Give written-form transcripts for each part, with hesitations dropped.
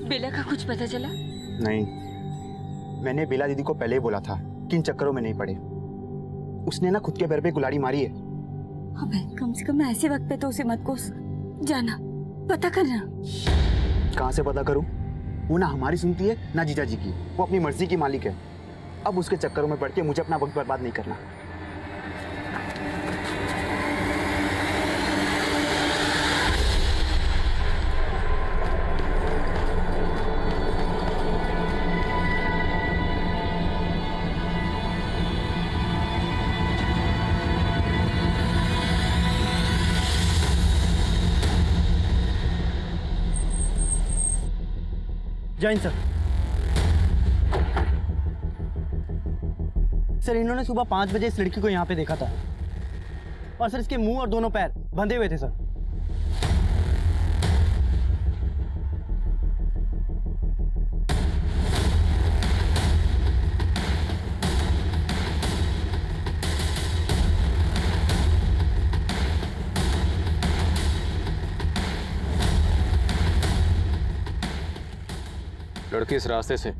बेला का कुछ पता चला? नहीं, मैंने बेला दीदी को पहले ही बोला था कि इन चक्करों में नहीं पड़े। उसने ना खुद के पैर पे कुल्हाड़ी मारी है। अबे कम से कम ऐसे वक्त पे तो उसे मत कोस। जाना पता करना। कहाँ से पता करूं? वो ना हमारी सुनती है ना जीजा जी की। वो अपनी मर्जी की मालिक है। अब उसके चक्करों में पड़ के मुझे अपना वक्त बर्बाद नहीं करना। जैन सर। सर इन्होंने सुबह 5 बजे इस लड़की को यहाँ पे देखा था और सर इसके मुंह और दोनों पैर बंधे हुए थे सर। लड़की इस रास्ते से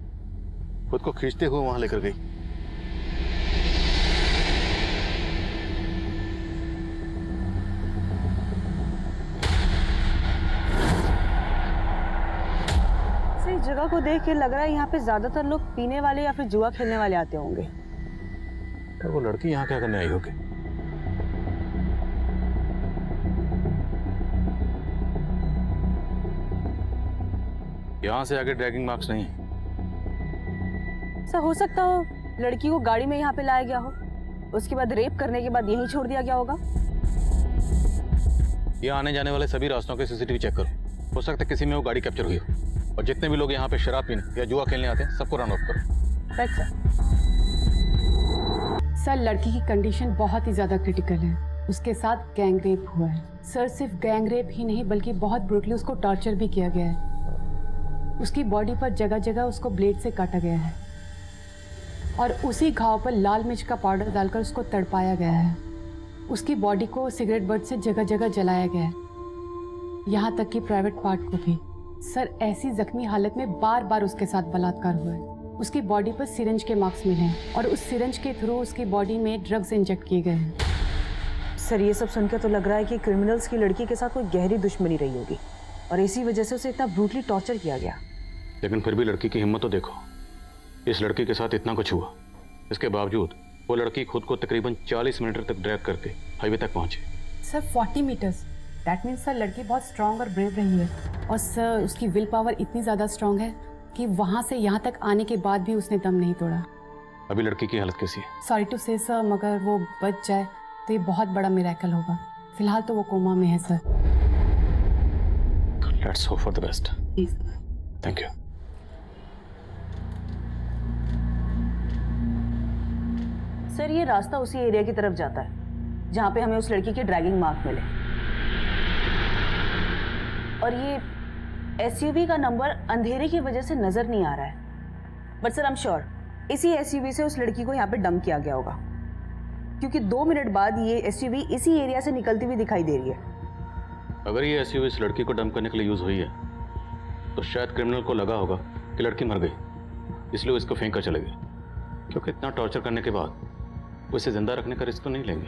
खुद को खींचते हुए वहां लेकर गई। इस जगह को देख के लग रहा है यहाँ पे ज्यादातर लोग पीने वाले या फिर जुआ खेलने वाले आते होंगे। तो वो लड़की यहाँ क्या करने आई होगी? यहाँ से आगे ड्रैगिंग मार्क्स नहीं है। ऐसा हो सकता हो लड़की को गाड़ी में यहाँ पे लाया गया हो, उसके बाद रेप करने के बाद यहीं छोड़ दिया गया होगा। यहाँ आने जाने वाले सभी रास्तों के सीसीटीवी चेक करो। हो सकता है किसी में वो गाड़ी कैप्चर हुई हो। और जितने भी लोग यहाँ पे शराब पीने या जुआ खेलने आते हैं सबको राउंड ऑफ करो। Right sir. सर लड़की की कंडीशन बहुत ही ज्यादा क्रिटिकल है। उसके साथ गैंग रेप हुआ है सर। सिर्फ गैंग रेप ही नहीं बल्कि बहुत ब्रूटली उसको टॉर्चर भी किया गया है। उसकी बॉडी पर जगह जगह उसको ब्लेड से काटा गया है और उसी घाव पर लाल मिर्च का पाउडर डालकर उसको तड़पाया गया है। उसकी बॉडी को सिगरेट बट से जगह जगह जलाया गया है, यहाँ तक कि प्राइवेट पार्ट को भी। सर ऐसी जख्मी हालत में बार बार उसके साथ बलात्कार हुआ है। उसकी बॉडी पर सिरिंज के मार्क्स मिले हैं और उस सिरिंज के थ्रू उसकी बॉडी में ड्रग्स इंजेक्ट किए गए हैं। सर ये सब सुनकर तो लग रहा है कि क्रिमिनल्स की लड़की के साथ कोई गहरी दुश्मनी रही होगी और इसी वजह से उसे इतना ब्रूटली टॉर्चर किया गया। लेकिन फिर भी लड़की की हिम्मत तो देखो। इस लड़की के साथ इतना कुछ हुआ, इसके बावजूद वो लड़की खुद को तकरीबन 40 मीटर तक ड्रैग करके हाईवे तक पहुंची। Sir 40 metres, that means sir लड़की बहुत स्ट्रांग और ब्रेव रही है। और सर उसकी विल पावर इतनी ज़्यादा स्ट्रांग है कि वहाँ से यहाँ तक आने के बाद भी उसने दम नहीं तोड़ा। अभी लड़की की हालत कैसी है? सॉरी टू से सर, मगर वो बच जाए तो ये बहुत बड़ा मिरेकल होगा। फिलहाल तो वो कोमा में है sir. Let's hope for the best. Thank you. Sir ये रास्ता उसी एरिया की तरफ जाता है जहाँ पे हमें उस लड़की के ड्रैगिंग मार्क मिले और ये एसयूवी का नंबर अंधेरे की वजह से नजर नहीं आ रहा है। But sir I am sure इसी एसयूवी से उस लड़की को यहाँ पे डंप किया गया होगा, क्योंकि 2 मिनट बाद ये एसयूवी इसी एरिया से निकलती हुई दिखाई दे रही है। अगर ये एसयूवी इस लड़की को डंप करने के लिए यूज हुई है तो शायद क्रिमिनल को लगा होगा कि लड़की मर गई, इसलिए वो इसको फेंक कर चले गए। क्योंकि इतना टॉर्चर करने के बाद वो इसे जिंदा रखने का रिस्क तो नहीं लेंगे।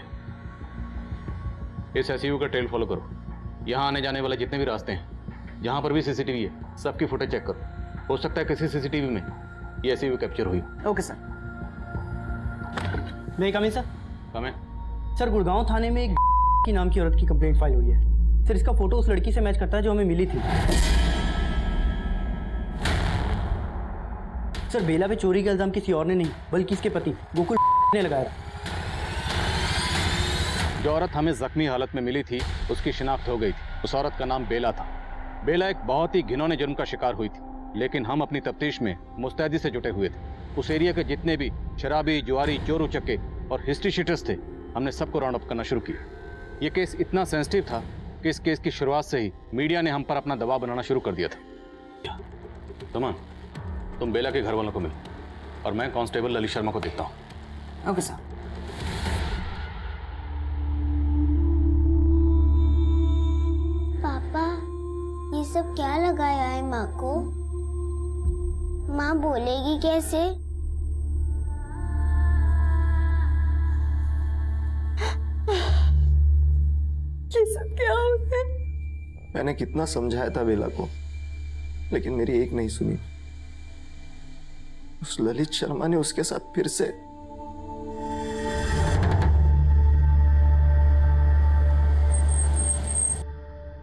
इस एसयूवी का ट्रेल फॉलो करो। यहाँ आने जाने वाले जितने भी रास्ते हैं जहाँ पर भी सीसीटीवी है सबकी फुटेज चेक करो। हो सकता है किसी सीसीटीवी में ये एसयूवी कैप्चर हुई। Okay sir. मैं कम इन सर। कमें सर गुड़गांव थाने में एक की नाम की औरत की कंप्लेंट फाइल हुई है सर। इसका फोटो उस लड़की से मैच करता है जो हमें मिली थी। सर बेला पे चोरी का इल्जाम किसी और ने नहीं बल्कि इसके पति गोकुल ने लगाया। जो औरत हमें जख्मी हालत में मिली थी उसकी शिनाख्त हो गई थी। उस औरत का नाम बेला था। बेला एक बहुत ही घिनौने जुर्म का शिकार हुई थी, लेकिन हम अपनी तफ्तीश में मुस्तैदी से जुटे हुए थे। उस एरिया के जितने भी शराबी, जुआरी, चोर उचक्के और हिस्ट्री शीटर्स थे हमने सबको राउंड अप करना शुरू किया। ये केस इतना सेंसिटिव था कि इस केस की शुरुआत से ही मीडिया ने हम पर अपना दबाव बनाना शुरू कर दिया था। तमन, तुम बेला के घर वालों को मिलो और मैं कांस्टेबल ललित शर्मा को देखता हूँ। Okay sir. पापा ये सब क्या लगाया है माँ को? माँ बोलेगी कैसे? ये सब क्या हो गया? मैंने कितना समझाया था बेला को, लेकिन मेरी एक नहीं सुनी। उस ललित शर्मा ने उसके साथ फिर से।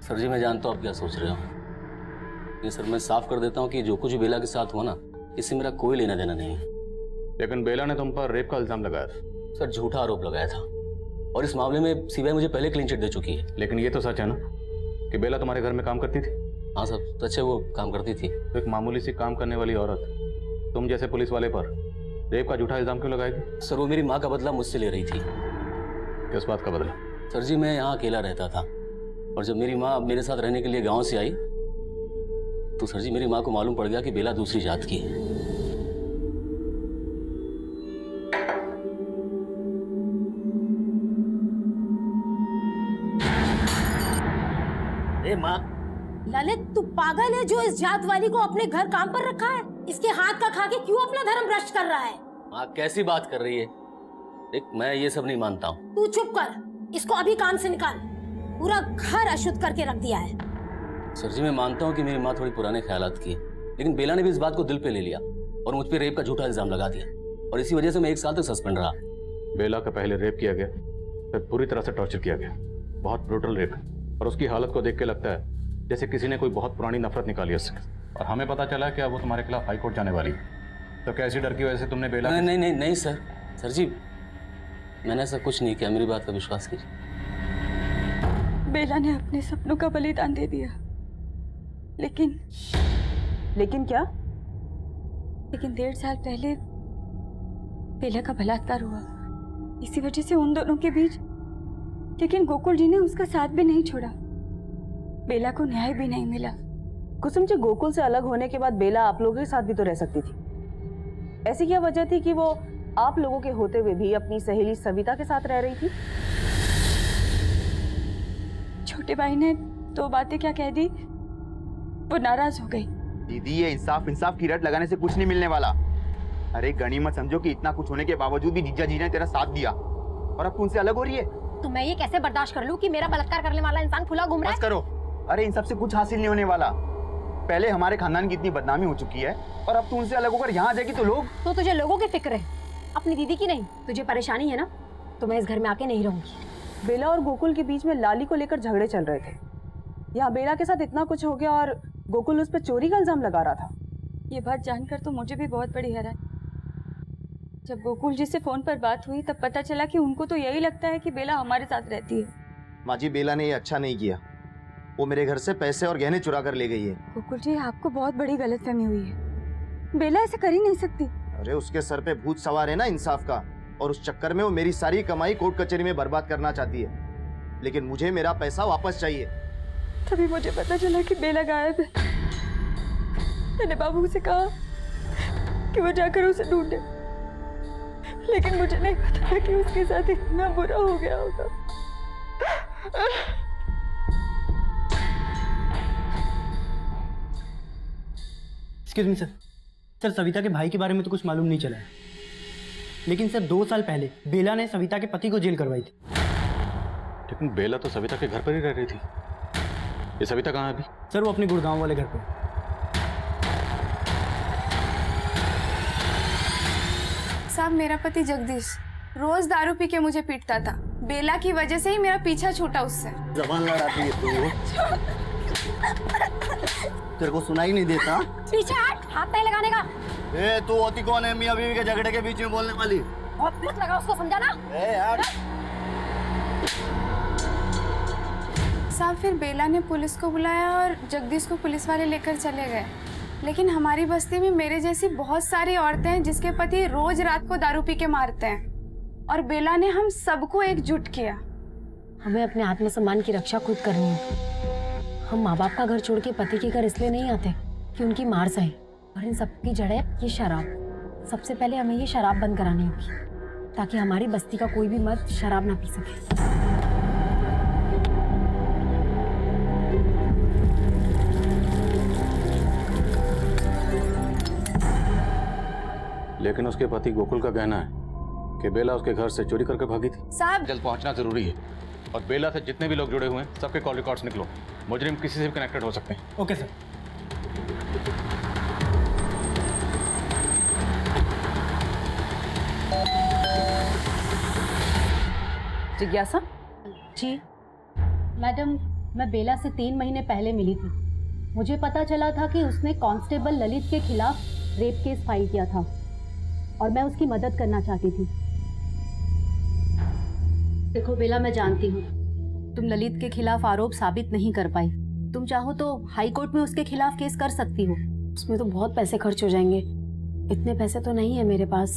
सर जी, मैं जानता हूँ आप क्या सोच रहे हो। ये सर, मैं साफ कर देता हूँ कि जो कुछ भी बेला के साथ हुआ ना, इससे मेरा कोई लेना देना नहीं है। लेकिन बेला ने तुम पर रेप का इल्जाम लगाया था। सर, झूठा आरोप लगाया था और इस मामले में सीबीआई मुझे पहले क्लीन चिट दे चुकी है। लेकिन ये तो सच है ना कि बेला तुम्हारे घर में काम करती थी? हाँ सर, सच है, वो काम करती थी। तो एक मामूली सी काम करने वाली औरत तुम जैसे पुलिस वाले पर रेप का झूठा इल्जाम क्यों लगाएगी? सर, वो मेरी माँ का बदला मुझसे ले रही थी। किस बात का बदला? सर जी, मैं यहाँ अकेला रहता था और जब मेरी माँ मेरे साथ रहने के लिए गाँव से आई तो सर जी, मेरी माँ को मालूम पड़ गया कि बेला दूसरी जात की है। माँ, ललित तू पागल है जो इस जात वाली को अपने घर काम पर रखा है? इसके हाथ का खा के क्यों अपना धर्म भ्रष्ट कर रहा है? माँ कैसी बात कर रही है? देख, मैं ये सब नहीं मानता हूँ। तू चुप कर, इसको अभी काम से निकाल। पूरा घर अशुद्ध करके रख दिया है। सर जी, मैं मानता हूँ कि मेरी माँ थोड़ी पुराने ख्यालात की है, लेकिन बेला ने भी इस बात को दिल पे ले लिया और मुझ पे रेप का झूठा इल्जाम लगा दिया और इसी वजह से मैं 1 साल तक सस्पेंड रहा। बेला का पहले रेप किया गया, फिर पूरी तरह से टॉर्चर किया गया। बहुत ब्रूटल रेप है और उसकी हालत को देख के लगता है जैसे किसी ने कोई बहुत पुरानी नफरत निकाली उससे। और हमें पता चला कि अब वो तुम्हारे खिलाफ हाई कोर्ट जाने वाली है। तो कैसी डर की वजह से तुमने बेला? नहीं नहीं नहीं सर, सर जी मैंने ऐसा कुछ नहीं किया, मेरी बात का विश्वास कीजिए। बेला ने अपने सपनों का बलिदान दे दिया, लेकिन क्या? लेकिन 1.5 साल पहले बेला का बलात्कार हुआ, इसी वजह से उन दोनों के बीच। लेकिन गोकुल जी ने उसका साथ भी नहीं छोड़ा, बेला को न्याय भी नहीं मिला। कुसुम जी, गोकुल से अलग होने के बाद बेला आप लोगों के साथ भी तो रह सकती थी। ऐसी क्या वजह थी कि वो आप लोगों के होते हुए भी अपनी सहेली सविता के साथ रह रही थी? छोटे भाई ने 2 बातें क्या कह दी, वो नाराज हो गई। दीदी, ये इंसाफ की रट लगाने से कुछ नहीं मिलने वाला। अरे गनीमत समझो कि इतना कुछ होने के बावजूद भी जीजा जी ने तेरा साथ दिया और अब तुमसे अलग हो रही है। तो मैं ये कैसे बर्दाश्त कर लूं कि मेरा बलात्कार करने वाला इंसान खुला घूम रहा है? बस करो। अरे इन सब से कुछ हासिल नहीं होने वाला। पहले हमारे खानदान की इतनी बदनामी हो चुकी है और अब तू उनसे अलग होकर यहाँ आ जाएगी तो लोग। तो तुझे लोगों की फिक्र है, अपनी दीदी की नहीं। तुझे परेशानी है ना, तो मैं इस घर में आके नहीं रहूंगी। बेला और गोकुल के बीच में लाली को लेकर झगड़े चल रहे थे। यहाँ बेला के साथ इतना कुछ हो गया और गोकुल उस पर चोरी का इल्जाम लगा रहा था। ये बात जानकर तो मुझे भी बहुत बड़ी हैरानी। जब गोकुल जी से फोन पर बात हुई तब पता चला कि उनको तो यही लगता है कि बेला हमारे साथ रहती है। माँ जी, बेला ने ये अच्छा नहीं किया। वो मेरे घर से पैसे और गहने चुरा कर ले गई है। गोकुल जी, आपको बहुत बड़ी गलतफहमी हुई है। बेला ऐसा कर ही नहीं सकती। अरे उसके सर पे भूत सवार है ना इंसाफ का, और उस चक्कर में वो मेरी सारी कमाई कोर्ट कचहरी में बर्बाद करना चाहती है। लेकिन मुझे मेरा पैसा वापस चाहिए। तभी मुझे पता चला कि बेला गायब है। मैंने बाबू से कहा कि वो जाकर उसे ढूंढे, लेकिन मुझे नहीं पता था कि उसके साथ इतना बुरा हो गया होगा। Excuse me sir. Sir, Savita के भाई के बारे में तो कुछ मालूम नहीं चला है, लेकिन सर 2 साल पहले बेला ने सविता के पति को जेल करवाई थी। लेकिन बेला तो सविता के घर पर ही रह रही थी। ये सविता कहाँ है अभी? सर, वो अपने गुड़गांव वाले घर पे। साहब, मेरा पति जगदीश रोज दारू पी के मुझे पीटता था। बेला की वजह से ही मेरा पीछा छूटा उससे। जबान लड़ाती है तू। तेरे को सुनाई नहीं देता? पीछे हट, हाथ नहीं लगाने का। ए, तू होती कौन है मियां बीवी के झगड़े के बीच में बोलने वाली? बहुत मत लगा उसको, समझा ना? साहब, फिर बेला ने पुलिस को बुलाया और जगदीश को पुलिस वाले लेकर चले गए। लेकिन हमारी बस्ती में मेरे जैसी बहुत सारी औरतें हैं जिसके पति रोज रात को दारू पी के मारते हैं, और बेला ने हम सबको एकजुट किया। हमें अपने आत्मसम्मान की रक्षा खुद करनी है। हम माँ बाप का घर छोड़ के पति के घर इसलिए नहीं आते कि उनकी मार सहे, और इन सब की जड़ है ये शराब। सबसे पहले हमें ये शराब बंद करानी होगी ताकि हमारी बस्ती का कोई भी मर्द शराब ना पी सके। लेकिन उसके पति गोकुल का कहना है कि बेला उसके घर से चोरी करके भागी थी। साहब, जल्द पहुंचना जरूरी है और बेला से जितने भी लोग जुड़े हुए हैं सबके कॉल रिकॉर्ड्स निकलो। मुजरिम किसी से भी कनेक्टेड हो सकते हैं। Okay sir. जिज्ञासा, जी मैडम, मैं बेला से 3 महीने पहले मिली थी। मुझे पता चला था कि उसने कांस्टेबल ललित के खिलाफ रेप केस फाइल किया था और मैं उसकी मदद करना चाहती थी। देखो बेला, मैं जानती हूँ तुम ललित के खिलाफ आरोप साबित नहीं कर पाई। तुम चाहो तो हाई कोर्ट में उसके खिलाफ केस कर सकती हो। उसमें तो बहुत पैसे खर्च हो जाएंगे, इतने पैसे तो नहीं है मेरे पास।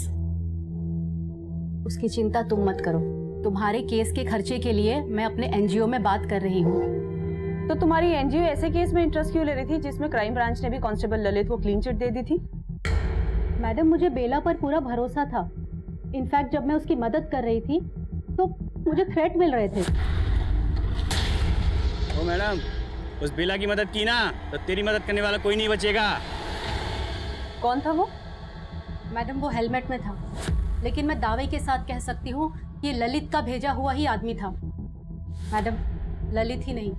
उसकी चिंता तुम मत करो, तुम्हारे केस के खर्चे के लिए मैं अपने एनजीओ में बात कर रही हूँ। तो तुम्हारी एनजीओ ऐसे केस में इंटरेस्ट क्यों ले रही थी जिसमें क्राइम ब्रांच ने भी कांस्टेबल ललित को क्लीन चिट दे दी थी? मैडम, मुझे बेला पर पूरा भरोसा था। इनफैक्ट जब मैं उसकी मदद कर रही थी तो मुझे थ्रेट मिल रहे थे। ओ मैडम, उस बेला की मदद की ना तो तेरी मदद करने वाला कोई नहीं बचेगा। कौन था वो? मैडम, वो हेलमेट में था, लेकिन मैं दावे के साथ कह सकती हूँ कि ललित का भेजा हुआ ही आदमी था। मैडम, ललित ही नहीं,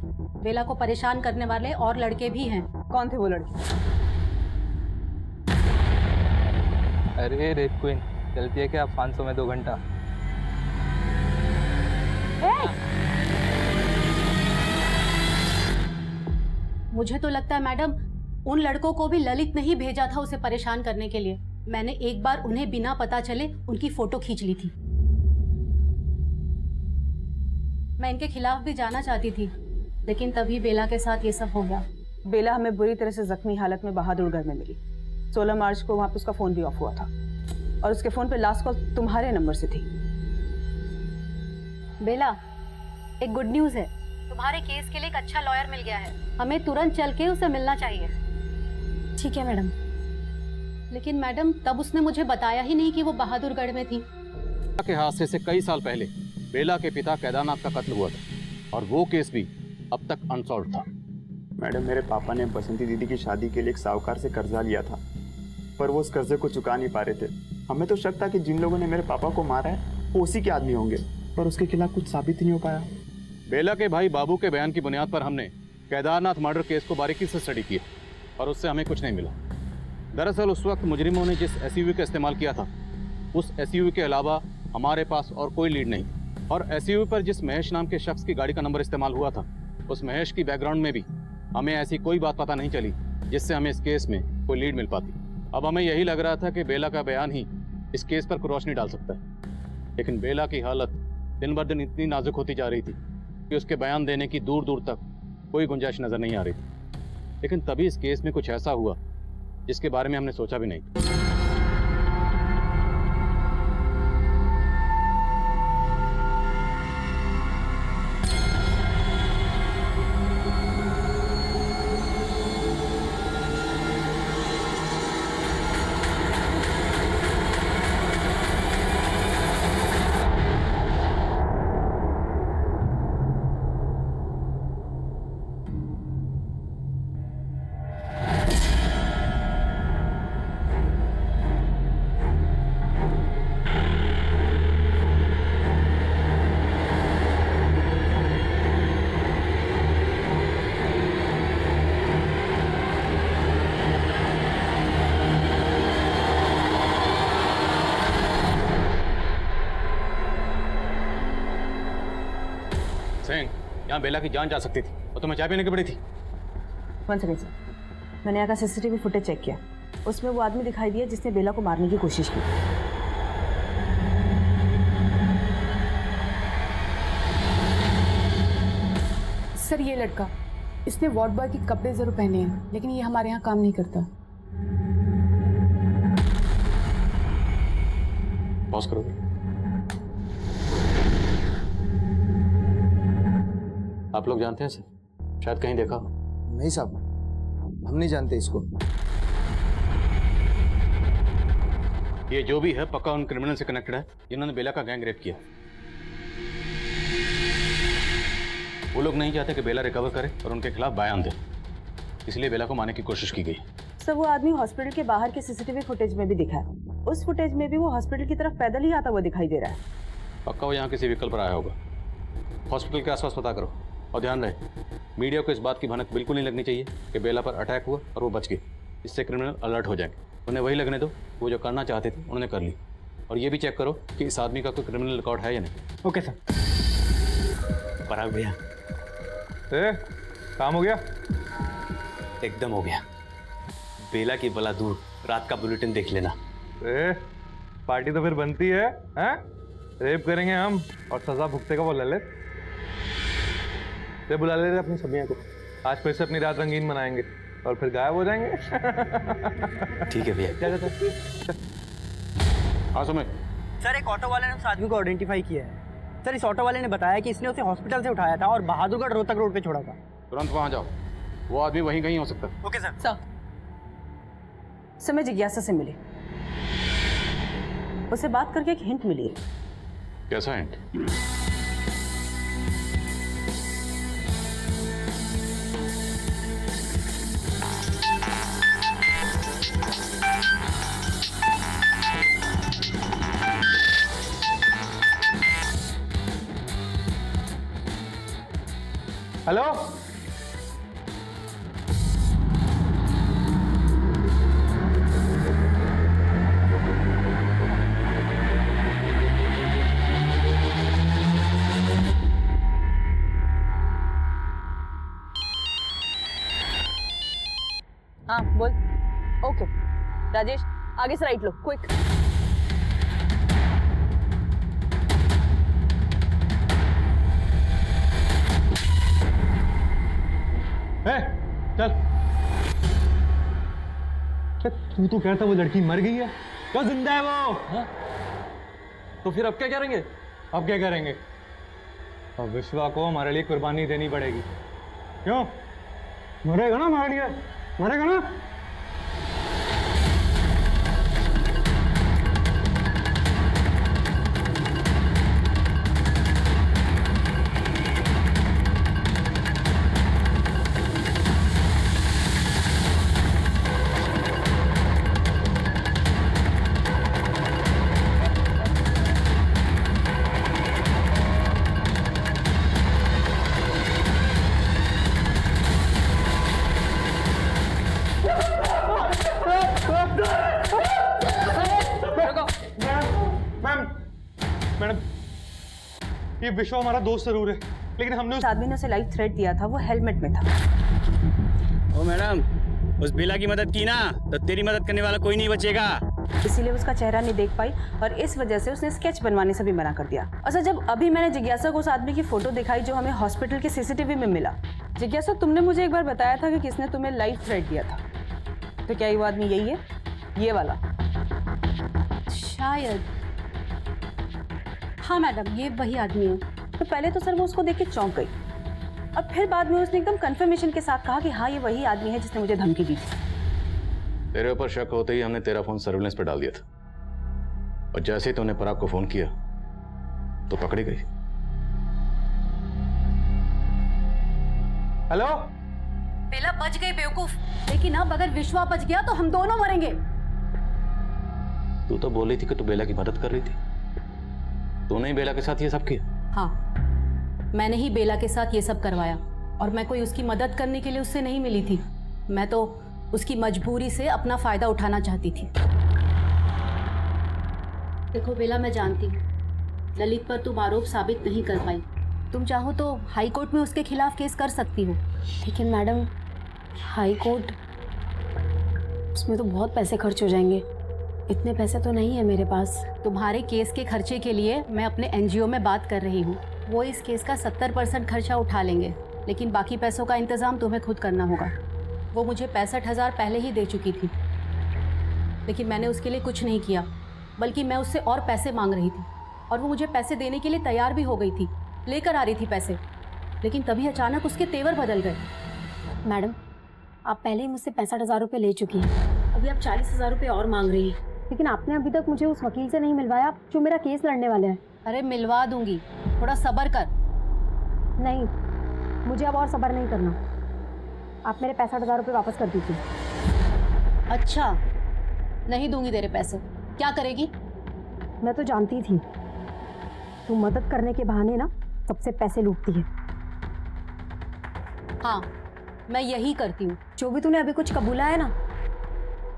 बेला को परेशान करने वाले और लड़के भी हैं। कौन थे वो लड़के? अरे रेप क्वीन, चलती है क्या 500 में 2 घंटा? मुझे तो लगता है मैडम, उन लड़कों को भी ललित ने ही भेजा था उसे परेशान करने के लिए। मैंने एक बार उन्हें बिना पता चले उनकी फोटो खींच ली थी। मैं इनके खिलाफ भी जाना चाहती थी, लेकिन तभी बेला के साथ ये सब हो गया। बेला हमें बुरी तरह से जख्मी हालत में बहादुरगढ़ में मिली। 16 मार्च को वहां पे उसका फोन भी ऑफ हुआ था और उसके फोन पे लास्ट कॉल तुम्हारे नंबर से थी। बेला, एक गुड न्यूज़ है, तुम्हारे केस के लिए एक अच्छा लॉयर मिल गया है। हमें तुरंत चल के उसे मिलना चाहिए। ठीक है मैडम। लेकिन मैडम, तब उसने मुझे बताया ही नहीं कि वो बहादुरगढ़ में थी। के हादसे से कई साल पहले बेला के पिता केदारनाथ का कत्ल हुआ था और वो केस भी अब तक अनसॉल्व था। मैडम, मेरे पापा ने बसंती दीदी की शादी के लिए एक साहूकार से कर्जा लिया था, पर वो उस कर्जे को चुका नहीं पा रहे थे। हमें तो शक था कि जिन लोगों ने मेरे पापा को मारा है वो उसी के आदमी होंगे, पर उसके खिलाफ कुछ साबित ही नहीं हो पाया। बेला के भाई बाबू के बयान की बुनियाद पर हमने केदारनाथ मर्डर केस को बारीकी से स्टडी किया और उससे हमें कुछ नहीं मिला। दरअसल उस वक्त मुजरिमों ने जिस एसयूवी का इस्तेमाल किया था, उस एसयूवी के अलावा हमारे पास और कोई लीड नहीं। और एसयूवी पर जिस महेश नाम के शख्स की गाड़ी का नंबर इस्तेमाल हुआ था, उस महेश की बैकग्राउंड में भी हमें ऐसी कोई बात पता नहीं चली जिससे हमें इस केस में कोई लीड मिल पाती। अब हमें यही लग रहा था कि बेला का बयान ही इस केस पर रोशनी डाल सकता है, लेकिन बेला की हालत दिन ब दिन इतनी नाजुक होती जा रही थी कि उसके बयान देने की दूर दूर तक कोई गुंजाइश नजर नहीं आ रही थी। लेकिन तभी इस केस में कुछ ऐसा हुआ जिसके बारे में हमने सोचा भी नहीं। यहाँ बेला की जान जा सकती थी और तुम्हें चाय पीने की पड़ी थी। वन सेकेंड सर, मैंने यहाँ का सीसीटीवी फुटेज चेक किया, उसमें वो आदमी दिखाई दिया जिसने बेला को मारने की कोशिश की। सर, ये लड़का, इसने वार्ड बॉय के कपड़े जरूर पहने हैं, लेकिन ये हमारे यहाँ काम नहीं करता। पॉज करोगे? आप लोग जानते हैं सर, शायद कहीं देखा हो। नहीं साहब, हम नहीं जानते इसको। ये जो भी है पक्का उन क्रिमिनल से कनेक्टेड है जिन्होंने बेला का गैंग रेप किया। वो लोग नहीं चाहते कि बेला रिकवर करे और उनके खिलाफ बयान दे, इसलिए बेला को मारने की कोशिश की गई। सर, वो आदमी हॉस्पिटल के बाहर के सीसीटीवी फुटेज में भी दिखा है। उस फुटेज में भी वो हॉस्पिटल की तरफ पैदल ही आता हुआ दिखाई दे रहा है। पक्का वो यहाँ किसी व्हीकल पर आया होगा। हॉस्पिटल के आसपास पता करो और ध्यान रहे, मीडिया को इस बात की भनक बिल्कुल नहीं लगनी चाहिए कि बेला पर अटैक हुआ और वो बच गई। इससे क्रिमिनल अलर्ट हो जाएंगे। उन्हें वही लगने दो, वो जो करना चाहते थे उन्होंने कर ली। और ये भी चेक करो कि इस आदमी का कोई क्रिमिनल रिकॉर्ड है या नहीं। Okay sir. पराग भैया, काम हो गया? एकदम हो गया। बेला की बला दूर, रात का बुलेटिन देख लेना। पार्टी तो फिर बनती है, हैं? रेप करेंगे हम और सजा भुगतेगा वो ललित। ते बुला ले रहे अपनी सबिया को, आज फिर से अपनी रात रंगीन मनाएंगे और फिर गायब हो जाएंगे। ठीक है भैया। हाँ समय सर, एक ऑटो वाले ने उस आदमी को आइडेंटिफाई किया है। सर, इस ऑटो वाले ने बताया कि इसने उसे हॉस्पिटल से उठाया था और बहादुरगढ़ रोहतक रोड पे छोड़ा था। तुरंत वहाँ जाओ, वो आदमी वहीं कहीं हो सकता है। Okay sir. सर, समय जिज्ञासा से मिली, उससे बात करके एक हिंट मिली है। कैसा हिंट? हेलो, हाँ बोल। ओके राजेश, आगे से राइट लो, क्विक। चल। तू तो कहता वो लड़की मर गई है, क्या जिंदा है वो? हा? तो फिर अब क्या करेंगे? अब क्या करेंगे? अब विश्वा को हमारे लिए कुर्बानी देनी पड़ेगी। क्यों? मरेगा ना हमारे लिए, मरेगा ना? मैडम, ये विश्व हमारा दोस्त जरूर है, लेकिन हमने उस आदमी ने उसे लाइफ थ्रेट दिया था, वो हेलमेट में था। ओ मैडम, उस बेला की मदद की ना तो तेरी मदद करने वाला कोई नहीं बचेगा। इसीलिए उसका चेहरा नहीं देख पाई और इस वजह से उसने स्केच बनवाने से भी मना कर दिया। अच्छा, जब अभी मैंने जिज्ञासा को उस आदमी की फोटो दिखाई जो हमें हॉस्पिटल के सीसीटीवी में मिला, जिज्ञासा तुमने मुझे एक बार बताया था कि किसने तुम्हें लाइफ थ्रेट दिया था, तो क्या वो आदमी यही है, ये वाला? शायद। हाँ मैडम, ये वही आदमी है। तो पहले तो सर वो उसको देख के चौंक गई और फिर बाद में उसने एकदम कंफर्मेशन के साथ कहा कि हाँ ये वही आदमी है जिसने मुझे धमकी दी थी। तेरे ऊपर शक होते ही हमने तेरा फोन सर्विलेंस पे डाल दिया था और जैसे ही तूने पराग को फोन किया तो पकड़ी गई। हेलो, बेला बच गई बेवकूफ, लेकिन अब अगर विश्वा बच गया तो हम दोनों मरेंगे। तू तो बोल रही थी कि तू बेला की मदद कर रही थी, तूने ही बेला के साथ ये सब किया? हाँ, मैंने ही बेला के साथ ये सब करवाया और मैं कोई उसकी मदद करने के लिए उससे नहीं मिली थी। मैं तो उसकी मजबूरी से अपना फायदा उठाना चाहती थी। देखो बेला, मैं जानती हूँ ललित पर तुम आरोप साबित नहीं कर पाई। तुम चाहो तो हाई कोर्ट में उसके खिलाफ केस कर सकती हो। लेकिन मैडम, हाई कोर्ट, उसमें तो बहुत पैसे खर्च हो जाएंगे। इतने पैसे तो नहीं है मेरे पास। तुम्हारे केस के खर्चे के लिए मैं अपने एनजीओ में बात कर रही हूँ। वो इस केस का 70% खर्चा उठा लेंगे, लेकिन बाकी पैसों का इंतज़ाम तुम्हें खुद करना होगा। वो मुझे 65,000 पहले ही दे चुकी थी, लेकिन मैंने उसके लिए कुछ नहीं किया, बल्कि मैं उससे और पैसे मांग रही थी और वो मुझे पैसे देने के लिए तैयार भी हो गई थी, लेकर आ रही थी पैसे। लेकिन तभी अचानक उसके तेवर बदल गए। मैडम, आप पहले ही मुझसे 65,000 रुपये ले चुकी हैं, अभी आप 40,000 रुपये और मांग रही हैं। लेकिन आपने अभी तक मुझे उस वकील से नहीं मिलवाया जो मेरा केस लड़ने वाला है। अरे मिलवा दूंगी, थोड़ा सब्र कर। नहीं, मुझे अब और सब्र नहीं करना। आप मेरे 65,000 रुपये वापस कर दीजिए। अच्छा, नहीं दूंगी तेरे पैसे। क्या करेगी? मैं तो जानती थी तू मदद करने के बहाने ना सबसे पैसे लूटती है। हाँ, मैं यही करती हूँ। जो भी तूने अभी कुछ कबूला है ना,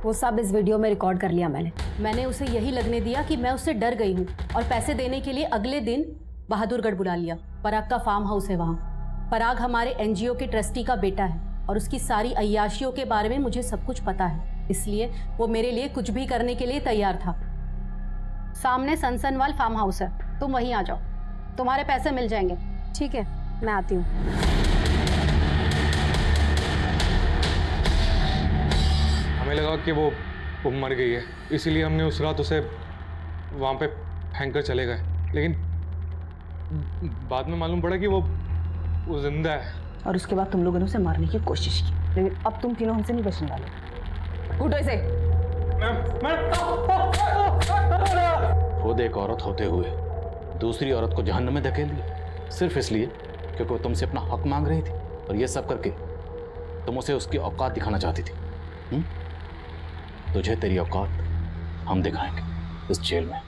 वो सब इस वीडियो में रिकॉर्ड कर लिया मैंने उसे यही लगने दिया कि मैं उससे डर गई हूँ और पैसे देने के लिए अगले दिन बहादुरगढ़ बुला लिया। पराग का फार्म हाउस है वहाँ। पराग हमारे एनजीओ के ट्रस्टी का बेटा है और उसकी सारी अय्याशियों के बारे में मुझे सब कुछ पता है, इसलिए वो मेरे लिए कुछ भी करने के लिए तैयार था। सामने सनसनवाल फार्म हाउस है, तुम वहीं आ जाओ, तुम्हारे पैसे मिल जाएंगे। ठीक है, मैं आती हूँ। हमें लगा कि वो मर गई है, इसीलिए हमने उस रात उसे वहाँ पे फेंक कर चले गए, लेकिन बाद में मालूम पड़ा कि वो जिंदा है। और उसके बाद तुम लोगों ने उसे मारने की कोशिश की, लेकिन अब तुम तीनों हमसे नहीं बचने वाले। उठो इसे। खुद एक औरत होते हुए दूसरी औरत को जहन्नम में धकेल दिया, सिर्फ इसलिए क्योंकि वो तुमसे अपना हक मांग रही थी, और ये सब करके तुम उसे उसकी औकात दिखाना चाहती थी। तुझे तेरी औकात हम दिखाएंगे इस जेल में।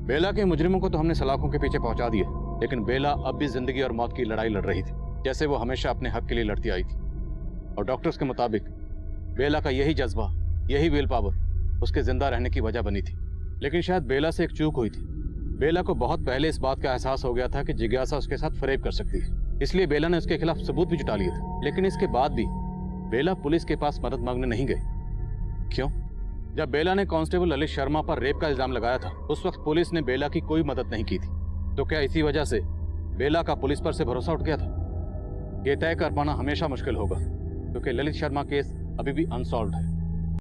बेला के मुजरिमों को तो हमने सलाखों के पीछे पहुंचा दिया, लेकिन बेला अब भी जिंदगी और मौत की लड़ाई लड़ रही थी, जैसे वो हमेशा अपने हक के लिए लड़ती आई थी। और डॉक्टर्स के मुताबिक बेला का यही जज्बा, यही विल पावर उसके जिंदा रहने की वजह बनी थी। लेकिन शायद बेला से एक चूक हुई थी। बेला को बहुत पहले इस बात का एहसास हो गया था कि जिज्ञासा उसके साथ फरेब कर सकती है, इसलिए बेला ने उसके खिलाफ सबूत भी जुटा लिए थे। लेकिन इसके बाद भी बेला पुलिस के पास मदद मांगने नहीं गई। क्यों? जब बेला ने कांस्टेबल ललित शर्मा पर रेप का इल्जाम लगाया था, उस वक्त पुलिस ने बेला की कोई मदद नहीं की थी। तो क्या इसी वजह से बेला का पुलिस पर से भरोसा उठ गया था? यह तय कर पाना हमेशा मुश्किल होगा, क्योंकि ललित शर्मा केस अभी भी अनसॉल्व्ड है।